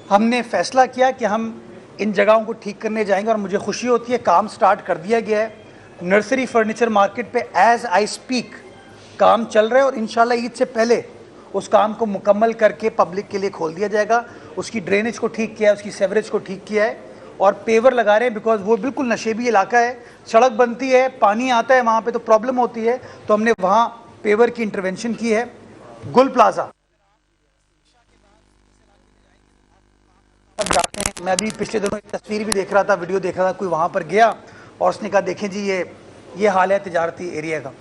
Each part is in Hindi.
हमने फैसला किया कि हम इन जगहों को ठीक करने जाएंगे और मुझे खुशी होती है काम स्टार्ट कर दिया गया है। नर्सरी फर्नीचर मार्केट पे एज आई स्पीक काम चल रहा है और इंशाल्लाह ईद से पहले उस काम को मुकम्मल करके पब्लिक के लिए खोल दिया जाएगा। उसकी ड्रेनेज को ठीक किया है, उसकी सेवरेज को ठीक किया है और पेवर लगा रहे हैं बिकॉज वो बिल्कुल नशेबी इलाका है। सड़क बनती है, पानी आता है वहाँ पे तो प्रॉब्लम होती है, तो हमने वहाँ पेवर की इंटरवेंशन की है। गुल प्लाजा जाते हैं, मैं अभी पिछले दिनों एक तस्वीर भी देख रहा था, वीडियो देख रहा था, कोई वहाँ पर गया और उसने कहा देखें जी ये हाल है तिजारती एरिया का।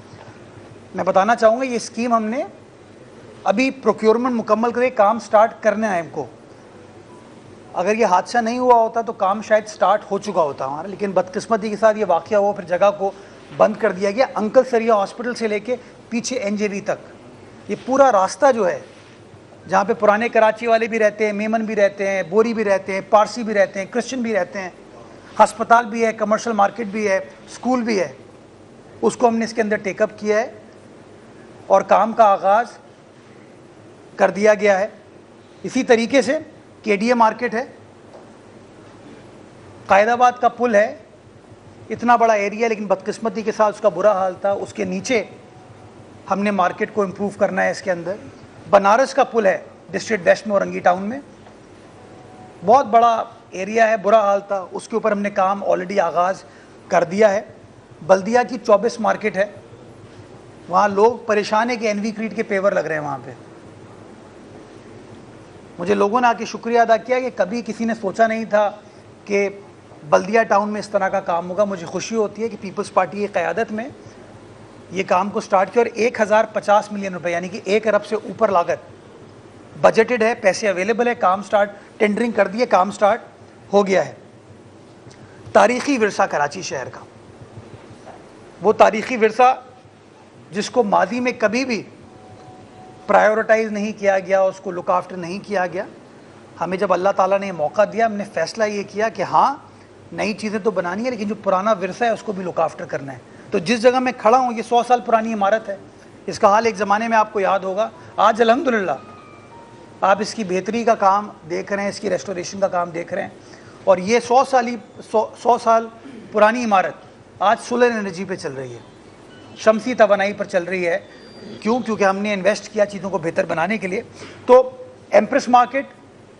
मैं बताना चाहूँगा ये स्कीम हमने अभी प्रोक्योरमेंट मुकम्मल करके काम स्टार्ट करना है हमको। अगर ये हादसा नहीं हुआ होता तो काम शायद स्टार्ट हो चुका होता हमारा, लेकिन बदकिस्मती के साथ ये वाक़या हुआ, फिर जगह को बंद कर दिया गया। अंकल सरिया हॉस्पिटल से लेके पीछे एनजेबी तक ये पूरा रास्ता जो है, जहाँ पे पुराने कराची वाले भी रहते हैं, मेमन भी रहते हैं, बोरी भी रहते हैं, पारसी भी रहते हैं, क्रिश्चियन भी रहते हैं, हस्पताल भी है, कमर्शियल मार्केट भी है, स्कूल भी है, उसको हमने इसके अंदर टेकअप किया है और काम का आगाज़ कर दिया गया है। इसी तरीके से केडीए मार्केट है, कायदाबाद का पुल है, इतना बड़ा एरिया लेकिन बदकिस्मती के साथ उसका बुरा हाल था। उसके नीचे हमने मार्केट को इम्प्रूव करना है। इसके अंदर बनारस का पुल है डिस्ट्रिक्ट वेस्ट में औरंगी टाउन में, बहुत बड़ा एरिया है, बुरा हाल था, उसके ऊपर हमने काम ऑलरेडी आगाज़ कर दिया है। बल्दिया की 24 मार्केट है, वहाँ लोग परेशान है कि एनवी क्रीट के पेवर लग रहे हैं वहाँ पे। मुझे लोगों ने आके शुक्रिया अदा किया कि कभी किसी ने सोचा नहीं था कि बल्दिया टाउन में इस तरह का काम होगा। मुझे खुशी होती है कि पीपल्स पार्टी की क़यादत में ये काम को स्टार्ट किया और 1050 मिलियन रुपए यानी कि 1 अरब से ऊपर लागत बजटेड है, पैसे अवेलेबल है, काम स्टार्ट टेंडरिंग कर दिए, काम स्टार्ट हो गया है। तारीख़ी विरसा कराची शहर का, वो तारीख़ी विरसा जिसको माजी में कभी भी प्रायोरिटाइज़ नहीं किया गया, उसको लुक आफ्टर नहीं किया गया, हमें जब अल्लाह ताला ने मौका दिया हमने फ़ैसला ये किया कि हाँ नई चीज़ें तो बनानी है लेकिन जो पुराना विरसा है उसको भी लुक आफ्टर करना है। तो जिस जगह मैं खड़ा हूँ ये 100 साल पुरानी इमारत है, इसका हाल एक ज़माने में आपको याद होगा। आज अल्हम्दुलिल्लाह आप इसकी बेहतरी का काम देख रहे हैं, इसकी रेस्टोरेशन का काम देख रहे हैं और ये 100 साल पुरानी इमारत आज सोलर एनर्जी पे चल रही है, शमसी तवानाई पर चल रही है। क्यों? क्योंकि हमने इन्वेस्ट किया चीज़ों को बेहतर बनाने के लिए। तो एम्प्रेस मार्केट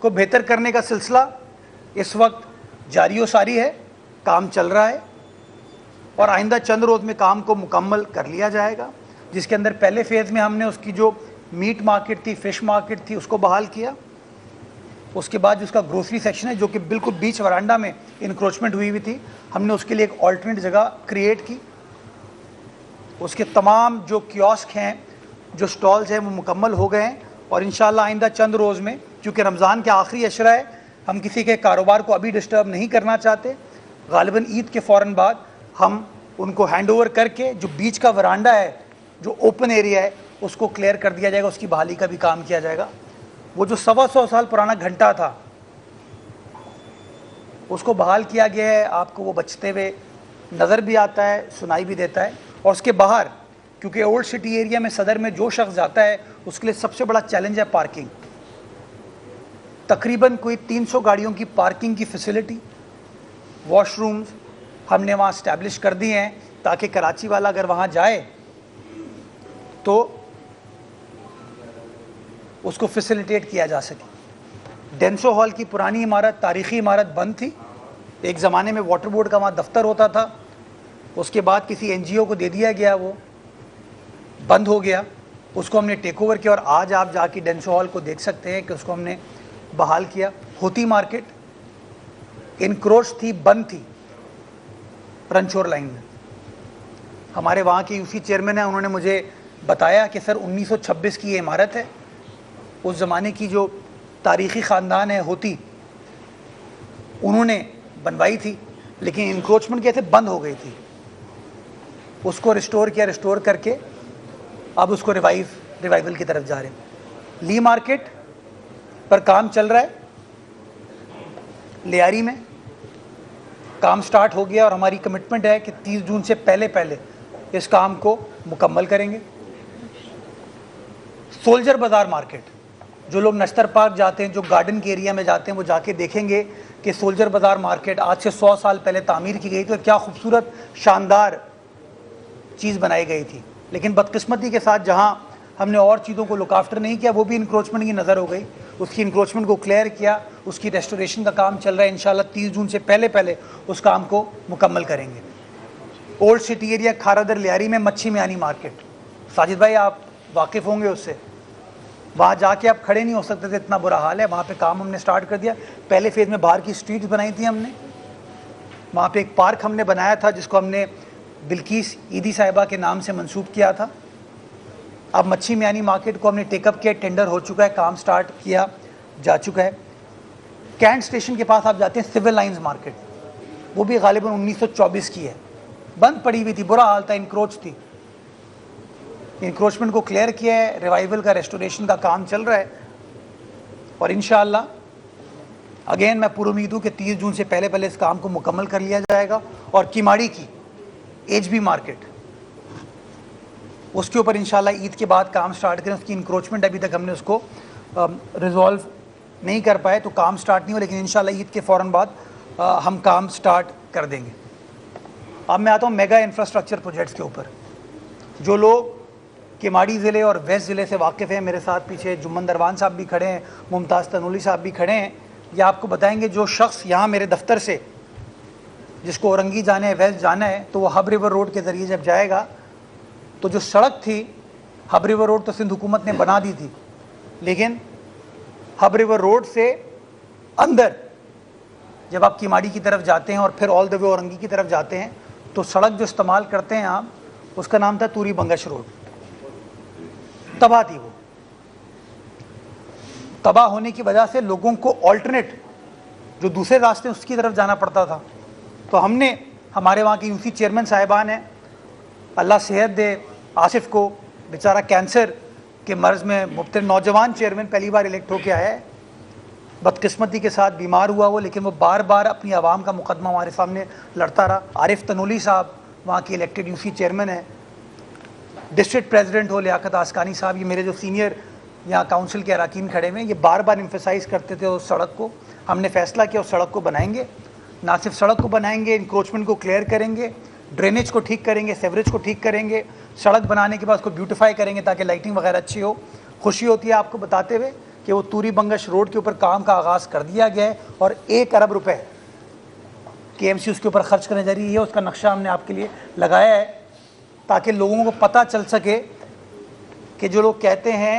को बेहतर करने का सिलसिला इस वक्त जारी व सारी है, काम चल रहा है और आइंदा चंद रोज़ में काम को मुकम्मल कर लिया जाएगा, जिसके अंदर पहले फेज़ में हमने उसकी जो मीट मार्केट थी, फ़िश मार्केट थी, उसको बहाल किया। उसके बाद उसका ग्रोसरी सेक्शन है जो कि बिल्कुल बीच वरांडा में इंक्रोचमेंट हुई हुई थी, हमने उसके लिए एक ऑल्टरनेट जगह क्रिएट की। उसके तमाम जो कियोस्क हैं, जो स्टॉल्स हैं वो मुकम्मल हो गए हैं और इंशाल्लाह आइंदा चंद रोज़ में, क्योंकि रमज़ान के आखिरी अशरा है, हम किसी के कारोबार को अभी डिस्टर्ब नहीं करना चाहते। गालिबन ईद के फ़ौरन बाद हम उनको हैंड ओवर करके जो बीच का वरांडा है, जो ओपन एरिया है, उसको क्लियर कर दिया जाएगा, उसकी बहाली का भी काम किया जाएगा। वो जो 125 साल पुराना घंटा था उसको बहाल किया गया है, आपको वो बचते हुए नज़र भी आता है, सुनाई भी देता है। और उसके बाहर क्योंकि ओल्ड सिटी एरिया में सदर में जो शख्स जाता है उसके लिए सबसे बड़ा चैलेंज है पार्किंग। तकरीबन कोई 300 गाड़ियों की पार्किंग की फैसिलिटी, वॉशरूम्स हमने वहाँ इस्टेब्लिश कर दिए हैं ताकि कराची वाला अगर वहाँ जाए तो उसको फैसिलिटेट किया जा सके। डेंसो हॉल की पुरानी इमारत, तारीख़ी इमारत बंद थी, एक ज़माने में वाटर बोर्ड का वहाँ दफ्तर होता था, उसके बाद किसी एनजीओ को दे दिया गया, वो बंद हो गया, उसको हमने टेक ओवर किया और आज आप जाके डेंसो हॉल को देख सकते हैं कि उसको हमने बहाल किया। होती मार्केट इनक्रोच थी, बंद थी रनछोर लाइन में। हमारे वहाँ के यूसी चेयरमैन हैं, उन्होंने मुझे बताया कि सर 1926 की ये इमारत है, उस ज़माने की जो तारीख़ी ख़ानदान है होती, उन्होंने बनवाई थी लेकिन इंक्रोचमेंट के थे, बंद हो गई थी। उसको रिस्टोर किया, रिस्टोर करके अब उसको रिवाइवल की तरफ जा रहे हैं। ली मार्केट पर काम चल रहा है, लियारी में काम स्टार्ट हो गया और हमारी कमिटमेंट है कि 30 जून से पहले इस काम को मुकम्मल करेंगे। सोल्जर बाज़ार मार्केट जो लोग नश्तर पार्क जाते हैं, जो गार्डन के एरिया में जाते हैं, वो जाके देखेंगे कि सोल्जर बाज़ार मार्केट आज से 100 साल पहले तामीर की गई थी और क्या खूबसूरत शानदार चीज़ बनाई गई थी। लेकिन बदकिस्मती के साथ जहाँ हमने और चीज़ों को लुक आफ्टर नहीं किया, वो भी इंक्रोचमेंट की नज़र हो गई। उसकी इंक्रोचमेंट को क्लियर किया, उसकी रेस्टोरेशन का काम चल रहा है। इंशाल्लाह 30 जून से पहले उस काम को मुकम्मल करेंगे। Old city area Kharadar Lyari में मच्छी मियानी मार्केट, साजिद भाई आप वाकिफ़ होंगे उससे, वहाँ जाके आप खड़े नहीं हो सकते थे, इतना बुरा हाल है। वहाँ पे काम हमने स्टार्ट कर दिया। पहले फेज़ में बाहर की स्ट्रीट्स बनाई थी हमने, वहाँ पे एक पार्क हमने बनाया था जिसको हमने बिल्किस ईदी साहिबा के नाम से मंसूब किया था। अब मच्छी मियानी मार्केट को हमने टेकअप किया, टेंडर हो चुका है, काम स्टार्ट किया जा चुका है। कैंट स्टेशन के पास आप जाते हैं सिविल लाइंस मार्केट, वो भी गालिबन 1924 की है, बंद पड़ी हुई थी, बुरा हाल था, इंक्रोच थी। इंक्रोचमेंट को क्लियर किया है, रिवाइवल का रेस्टोरेशन का काम चल रहा है और इंशाअल्लाह अगेन मैं पूरी उम्मीद हूँ कि 30 जून से पहले इस काम को मुकम्मल कर लिया जाएगा। और किमाड़ी की एचबी मार्केट, उसके ऊपर इंशाल्लाह ईद के बाद काम स्टार्ट करें। उसकी इंक्रोचमेंट अभी तक हमने उसको रिजॉल्व नहीं कर पाए, तो काम स्टार्ट नहीं हो, लेकिन इंशाल्लाह ईद के फ़ौरन बाद हम काम स्टार्ट कर देंगे। अब मैं आता हूँ मेगा इंफ्रास्ट्रक्चर प्रोजेक्ट्स के ऊपर। जो लोग किमाड़ी ज़िले और वेस्ट ज़िले से वाकिफ़ हैं, मेरे साथ पीछे जुम्मन दरवान साहब भी खड़े हैं, मुमताज़ तनूली साहब भी खड़े हैं, ये आपको बताएंगे जो शख्स यहाँ मेरे दफ्तर से जिसको औरंगी जाना है, वेस्ट जाना है, तो वो हब रिवर रोड के ज़रिए जब जाएगा तो जो सड़क थी, हब रिवर रोड तो सिंध हुकूमत ने बना दी थी, लेकिन हब रिवर रोड से अंदर जब आप किमाड़ी की तरफ जाते हैं और फिर ऑल द वे औरंगी की तरफ जाते हैं, तो सड़क जो इस्तेमाल करते हैं आप, उसका नाम था तूरी बंगश रोड। तबाह थी वो। तबाह होने की वजह से लोगों को ऑल्टरनेट जो दूसरे रास्ते उसकी तरफ जाना पड़ता था। तो हमने, हमारे वहाँ की यूसी चेयरमैन साहिबान हैं, अल्लाह सेहत दे आसिफ को, बेचारा कैंसर के मर्ज़ में मुब्तला नौजवान चेयरमैन, पहली बार इलेक्ट होकर आया है, बदकिस्मती के साथ बीमार हुआ वो, लेकिन वो बार बार अपनी आवाम का मुकदमा हमारे सामने लड़ता रहा। आरिफ तनूली साहब वहाँ के इलेक्टेड यूसी चेयरमैन है। डिस्ट्रिक्ट प्रेसिडेंट हो लियाकत आसकानी साहब, ये मेरे जो सीनियर यहाँ काउंसिल के अरकान खड़े हुए हैं, ये बार बार एम्फेसाइज़ करते थे उस सड़क को। हमने फ़ैसला किया उस सड़क को बनाएंगे, ना सिर्फ सड़क को बनाएंगे, इंक्रोचमेंट को क्लियर करेंगे, ड्रेनेज को ठीक करेंगे, सेवरेज को ठीक करेंगे, सड़क बनाने के बाद उसको ब्यूटिफाई करेंगे ताकि लाइटिंग वगैरह अच्छी हो। खुशी होती है आपको बताते हुए कि वो तूरी बंगश रोड के ऊपर काम का आगाज़ कर दिया गया है और 1 अरब रुपए KMC उसके ऊपर खर्च करने जा रही है। उसका नक्शा हमने आपके लिए लगाया है ताकि लोगों को पता चल सके कि जो लोग कहते हैं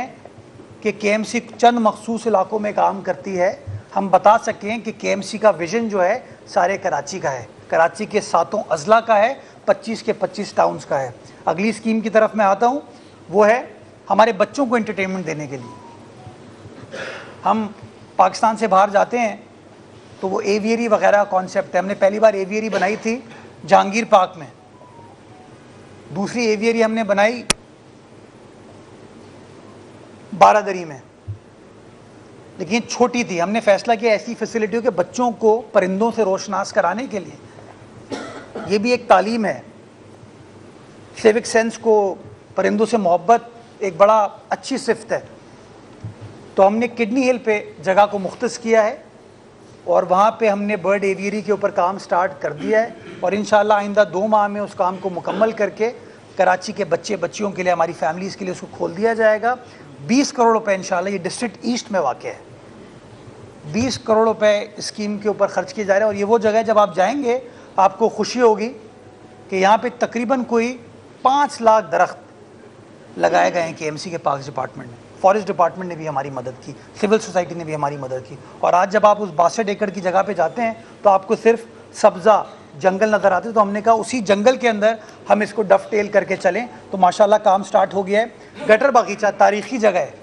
कि KMC चंद मखसूस इलाकों में काम करती है, हम बता सकें कि KMC का विज़न जो है सारे कराची का है, कराची के 7 अजला का है, 25 के 25 टाउन्स का है। अगली स्कीम की तरफ मैं आता हूँ, वो है हमारे बच्चों को एंटरटेनमेंट देने के लिए। हम पाकिस्तान से बाहर जाते हैं तो वो एवियरी वगैरह कॉन्सेप्ट है। हमने पहली बार एवियरी बनाई थी जहांगीर पार्क में, दूसरी एवियरी हमने बनाई बारादरी में, लेकिन छोटी थी। हमने फैसला किया ऐसी फैसिलिटी हो कि बच्चों को परिंदों से रोशनास कराने के लिए, ये भी एक तालीम है, सिविक सेंस को, परिंदों से मोहब्बत एक बड़ा अच्छी सिफ्त है। तो हमने किडनी हिल पे जगह को मुख्तस किया है और वहाँ पे हमने बर्ड एवियरी के ऊपर काम स्टार्ट कर दिया है और इंशाल्लाह आइंदा 2 माह में उस काम को मुकम्मल करके कराची के बच्चियों के लिए, हमारी फैमिलीज़ के लिए उसको खोल दिया जाएगा। 20 करोड़ रुपए इंशाल्लाह, ये डिस्ट्रिक्ट ईस्ट में वाक़ है, 20 करोड़ रुपए स्कीम के ऊपर ख़र्च किए जा रहे हैं। और ये वो जगह है जब आप जाएंगे आपको खुशी होगी कि यहाँ पे तकरीबन कोई 5 लाख दरख्त लगाए गए हैं KMC के पार्क्स डिपार्टमेंट ने, फॉरेस्ट डिपार्टमेंट ने भी हमारी मदद की, सिविल सोसाइटी ने भी हमारी मदद की। और आज जब आप उस 62 एकड़ की जगह पे जाते हैं तो आपको सिर्फ सब्ज़ा जंगल नज़र आते हैं। तो हमने कहा उसी जंगल के अंदर हम इसको डफ टेल करके चलें, तो माशाल्लाह काम स्टार्ट हो गया है। गटर बागीचा तारीखी जगह है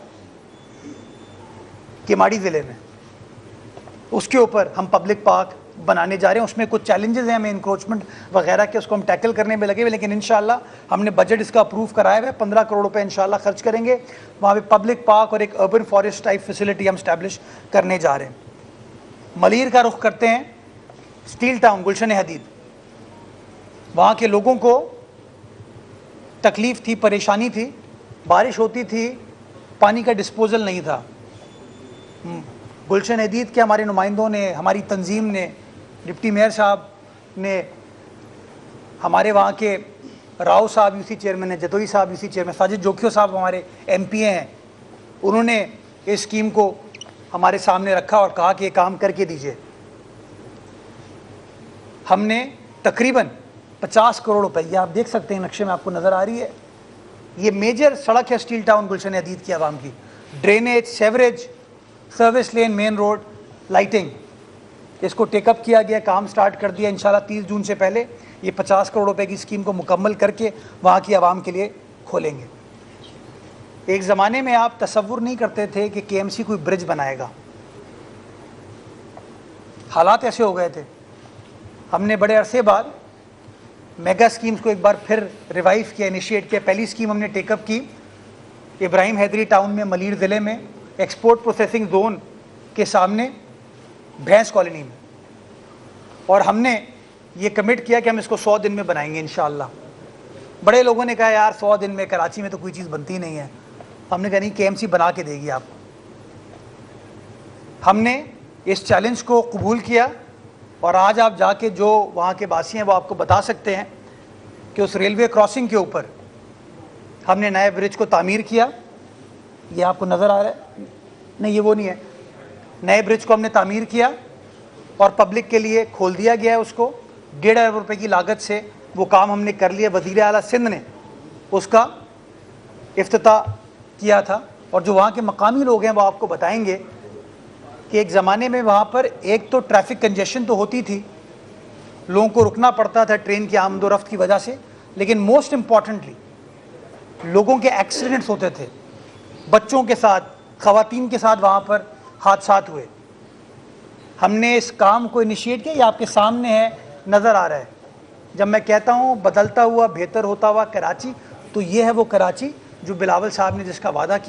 किमाड़ी ज़िले में, उसके ऊपर हम पब्लिक पार्क बनाने जा रहे हैं। उसमें कुछ चैलेंजेस हैं हमें इंक्रोचमेंट वगैरह के, उसको हम टैकल करने में लगे हुए, लेकिन इंशाल्लाह हमने बजट इसका अप्रूव कराया हुआ है। 15 करोड़ रुपए इंशाल्लाह खर्च करेंगे वहाँ पे पब्लिक पार्क और एक अर्बन फॉरेस्ट टाइप फैसिलिटी हम स्टैब्लिश करने जा रहे हैं। मलीर का रुख करते हैं, स्टील टाउन गुलशन हदीद, वहाँ के लोगों को तकलीफ़ थी, परेशानी थी, बारिश होती थी, पानी का डिस्पोजल नहीं था, गुलशन हदीद के हमारे नुमाइंदों ने, हमारी तंजीम ने, डिप्टी मेयर साहब ने, हमारे वहाँ के राव साहब यूसी चेयरमैन हैं, जतोई साहब यूसी चेयरमैन, साजिद जोखियो साहब हमारे MP हैं, उन्होंने इस स्कीम को हमारे सामने रखा और कहा कि ये काम करके दीजिए। हमने तकरीबन 50 करोड़ रुपए, ये आप देख सकते हैं नक्शे में, आपको नज़र आ रही है, ये मेजर सड़क है स्टील टाउन गुलशन हदीद की आवाम की, drainage, sewerage, service lane, main road, lighting, इसको टेकअप किया गया, काम स्टार्ट कर दिया। इंशाल्लाह 30 जून से पहले ये 50 करोड़ रुपए की स्कीम को मुकम्मल करके वहाँ की आवाम के लिए खोलेंगे। एक ज़माने में आप तसव्वुर नहीं करते थे कि KMC कोई ब्रिज बनाएगा, हालात ऐसे हो गए थे। हमने बड़े अरसे बाद मेगा स्कीम्स को एक बार फिर रिवाइव किया, इनिशिएट किया। पहली स्कीम हमने टेकअप की इब्राहिम हैदरी टाउन में, मलीर ज़िले में, एक्सपोर्ट प्रोसेसिंग जोन के सामने भैंस कॉलोनी में, और हमने ये कमिट किया कि हम इसको 100 दिन में बनाएंगे इंशाअल्लाह। बड़े लोगों ने कहा यार 100 दिन में कराची में तो कोई चीज़ बनती नहीं है। हमने कहा नहीं, KMC बना के देगी आप। हमने इस चैलेंज को कबूल किया और आज आप जाके जो वहाँ के वासी हैं वो आपको बता सकते हैं कि उस रेलवे क्रॉसिंग के ऊपर हमने नए ब्रिज को तामीर किया। ये आपको नज़र आ रहा है? नहीं, ये वो नहीं है। नए ब्रिज को हमने तामीर किया और पब्लिक के लिए खोल दिया गया है उसको। 1.5 अरब रुपये की लागत से वो काम हमने कर लिया। वज़ीर आला सिंध ने उसका इफ्तिताह किया था। और जो वहाँ के मकामी लोग हैं वो आपको बताएंगे कि एक ज़माने में वहाँ पर एक तो ट्रैफिक कंजेशन तो होती थी, लोगों को रुकना पड़ता था ट्रेन की आमदोरफ्त की वजह से, लेकिन मोस्ट इम्पॉर्टेंटली लोगों के एक्सीडेंट्स होते थे, बच्चों के साथ, ख़वातीन के साथ वहाँ पर हादसात हुए। हमने इस काम को इनिशिएट किया, ये आपके सामने है, नज़र आ रहा है। जब मैं कहता हूँ बदलता हुआ बेहतर होता हुआ कराची, तो ये है वो कराची जो बिलावल साहब ने जिसका वादा किया।